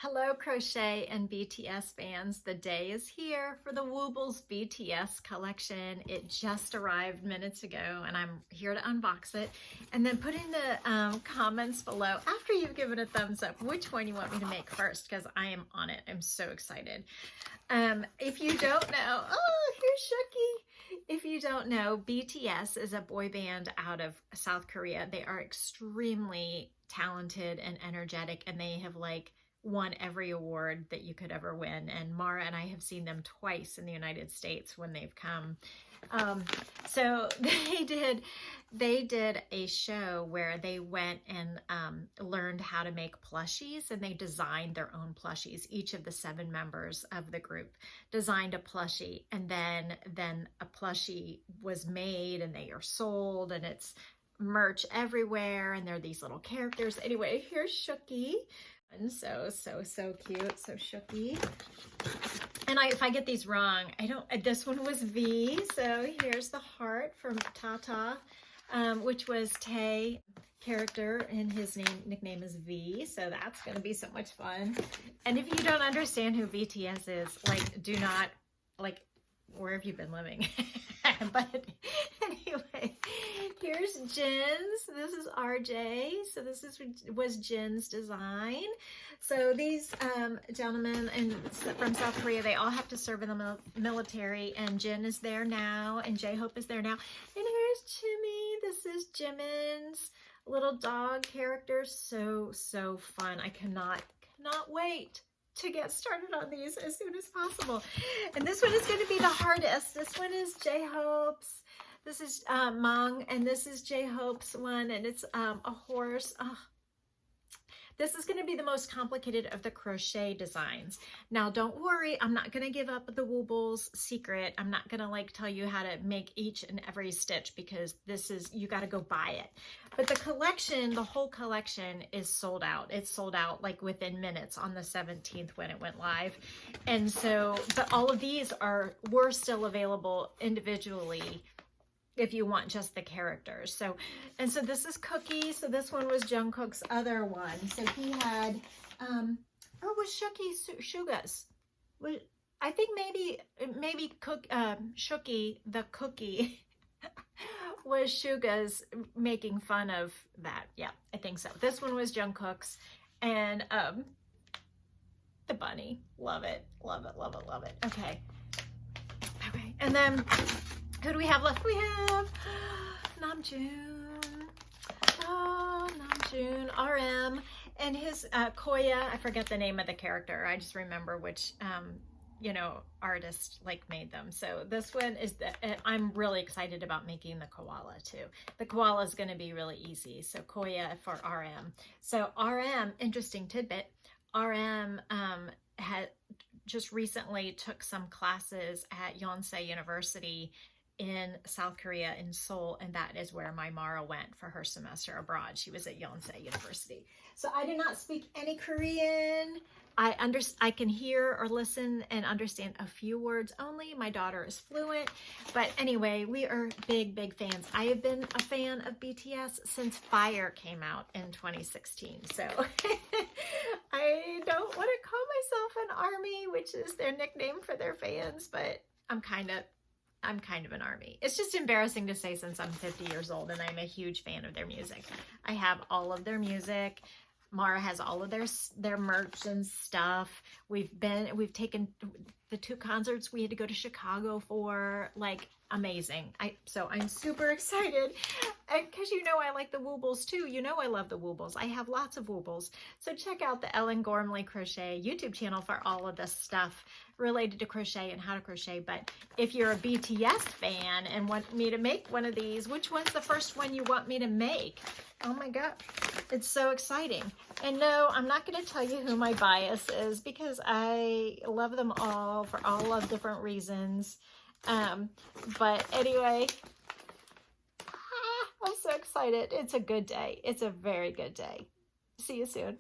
Hello, Crochet and BTS fans. The day is here for the Woobles BTS collection. It just arrived minutes ago and I'm here to unbox it. And then put in the comments below after you've given a thumbs up which one you want me to make first, because I am on it. I'm so excited. If you don't know, oh, here's Shuki. If you don't know, BTS is a boy band out of South Korea. They are extremely talented and energetic, and they have won every award that you could ever win. And Mara and I have seen them twice in the United States when they've come. So they did a show where they went and learned how to make plushies, and they designed their own plushies. Each of the 7 members of the group designed a plushie, and then a plushie was made and they are sold, and it's merch everywhere, and they're these little characters. Anyway, here's Shuki. And so cute, so Shuki. And if I get these wrong, this one was V, so here's the heart from Tata, which was Tay character, and his nickname is V, so that's going to be so much fun. And if you don't understand who BTS is, do not, where have you been living? But anyway, here's Jin's. This is RJ. So this was Jin's design. So these gentlemen from South Korea, they all have to serve in the military, and Jin is there now, and J-Hope is there now. And here's Jimmy. This is Jimin's little dog character. So fun. I cannot wait to get started on these as soon as possible. And this one is going to be the hardest. This one is J-Hope's. This is Mong, and this is J-Hope's one, and it's a horse. Oh. This is going to be the most complicated of the crochet designs. Now, don't worry, I'm not going to give up the Woobles secret. I'm not going to tell you how to make each and every stitch, because you got to go buy it. But the collection, the whole collection is sold out. It's sold out within minutes on the 17th when it went live. And so, but all of these were still available individually if you want just the characters. So this is Cookie. So this one was Jungkook's other one. So he had, or was Shuga's? I think maybe Shuki, the cookie, was Shuga's making fun of that. Yeah, I think so. This one was Jungkook's, and the bunny. Love it, love it, love it, love it. Okay. And then who do we have left? We have Namjoon. Oh, Namjoon, RM, and his Koya. I forget the name of the character. I just remember which artist made them. So this one is I'm really excited about making the koala too. The koala is going to be really easy. So Koya for RM. So RM, interesting tidbit. RM had just recently took some classes at Yonsei University in South Korea, in Seoul, and that is where my Mara went for her semester abroad. She was at Yonsei University. So I do not speak any Korean. I can hear or listen and understand a few words only. My daughter is fluent. But anyway, we are big fans. I have been a fan of BTS since Fire came out in 2016. So I don't want to call myself an ARMY, which is their nickname for their fans, but I'm kind of an ARMY. It's just embarrassing to say since I'm 50 years old and I'm a huge fan of their music. I have all of their music. Mara has all of their merch and stuff. We've taken the 2 concerts we had to go to Chicago for, amazing. So I'm super excited, because I like the Woobles too. I love the Woobles. I have lots of Woobles. So check out the Ellen Gormley Crochet YouTube channel for all of this stuff related to crochet and how to crochet. But if you're a BTS fan and want me to make one of these, which one's the first one you want me to make? Oh my God, it's so exciting. And no, I'm not going to tell you who my bias is, because I love them all for all of different reasons. But anyway, I'm so excited. It's a good day. It's a very good day. See you soon.